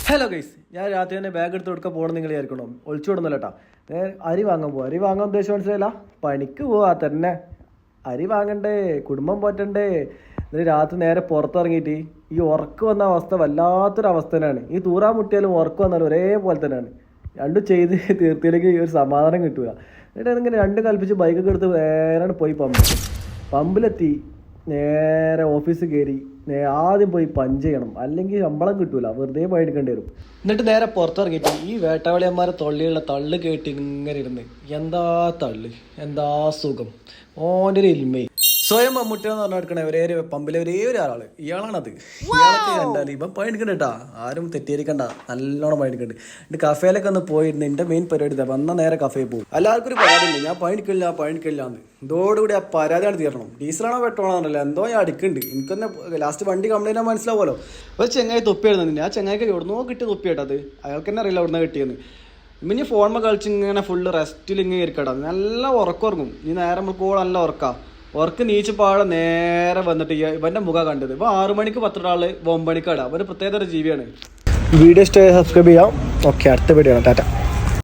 Hello guys, ഞാൻ രാത്രി തന്നെ ബാഗ് എടുത്ത് കൊടുക്കാൻ പോകണം നിങ്ങൾ വിചാരിക്കണം. ഒളിച്ചു വിടുന്നല്ലോ കേട്ടോ. അരി വാങ്ങാൻ പോവാം. അരി വാങ്ങാൻ ഉദ്ദേശം മനസ്സിലായില്ല, പണിക്ക് പോവാ തന്നെ. അരി വാങ്ങണ്ടേ, കുടുംബം പോറ്റണ്ടേ. എന്നിട്ട് രാത്രി നേരെ പുറത്തിറങ്ങിയിട്ട് ഈ ഉറക്ക് വന്ന അവസ്ഥ വല്ലാത്തൊരവസ്ഥ തന്നെയാണ്. ഈ തൂറാൻ മുട്ടിയാലും ഉറക്ക് വന്നാലും ഒരേപോലെ തന്നെയാണ്. രണ്ടും ചെയ്ത് തീർത്തിയിലേക്ക് ഒരു സമാധാനം കിട്ടുക. എന്നിട്ട് ഇങ്ങനെ രണ്ടും കൽപ്പിച്ച് ബൈക്കൊക്കെ എടുത്ത് നേരെ പോയി പമ്പിലെത്തി നേരെ ഓഫീസിൽ കയറി ആദ്യം പോയി പഞ്ച് ചെയ്യണം, അല്ലെങ്കിൽ ശമ്പളം കിട്ടൂല, വെറുതെ പണിയെടുക്കേണ്ടി വരും. എന്നിട്ട് നേരെ പുറത്തിറങ്ങിയിട്ട് ഈ വേട്ടാവളിയന്മാരെ തൊള്ളിയുള്ള തള്ളു കേട്ട് ഇങ്ങനെ ഇരുന്ന് എന്താ തള്ളു, എന്താ സുഖം, ഓൻ്റെ ഒരു ഇൽമേ. സ്വയം മമ്മൂട്ടിയെന്ന് പറഞ്ഞാൽ എടുക്കണേ ഒരേ പമ്പിലെ ഒരേ ഒരാള് ഇയാളാണത്. ഇയാളൊക്കെ കണ്ടാൽ ഇപ്പം പണിയെടുക്കണ്ട കേട്ടാ, ആരും തെറ്റിയിരിക്കണ്ട, നല്ലോണം പണിയെടുക്കണ്ട്. എന്നിട്ട് കഫേയിലൊക്കെ ഒന്ന് പോയിരുന്നു. എൻ്റെ മെയിൻ പരിപാടി ഇതാ, വന്നാൽ നേരെ കഫേയിൽ പോകും. എല്ലാവർക്കും ഒരു പരാതിയുണ്ട്, ഞാൻ പണിയെടുക്കില്ല എന്ന്. ഇതോടുകൂടി ആ പരാതിയാണ് തീരണം. ഡീസലാണോ പെട്രോളാണല്ലോ എന്തോ ഞാൻ അടിക്കുന്നുണ്ട്. എനിക്കൊന്നെ ലാസ്റ്റ് വണ്ടി കംപ്ലൈൻറ്റ് ആകുമ്പോൾ മനസ്സിലാവുമല്ലോ. ഒരു ചെങ്ങായി തൊപ്പിയായിരുന്നു, ആ ചെങ്ങായിക്ക് എവിടുന്നോ കിട്ടി തൊപ്പിയാട്ടത്, അയാൾക്ക് തന്നെ അറിയില്ല എവിടുന്ന് കിട്ടിയെന്ന്. ഇനി ഫോണിൽ കളിച്ച് ഇങ്ങനെ ഫുള്ള് റെസ്റ്റിൽ ഇങ്ങനെ ഇരിക്കട്ടാ, നല്ല ഉറക്കുറങ്ങും. ഈ നേരം നമുക്ക് നല്ല ഉറക്കാം. ഉറക്ക് നീച്ചപ്പാടെ നേരെ വന്നിട്ട് ഇവന്റെ മുഖം കണ്ടത്. ഇപ്പൊ 6 മണിക്ക് 10 9 മണിക്കാണ്. അവന് പ്രത്യേക ഒരു ജീവിയാണ്. വീഡിയോ ഇഷ്ടമായി സബ്സ്ക്രൈബ് ചെയ്യാം. ഓക്കെ, അടുത്ത വീഡിയോ ആണ്. ടാറ്റ.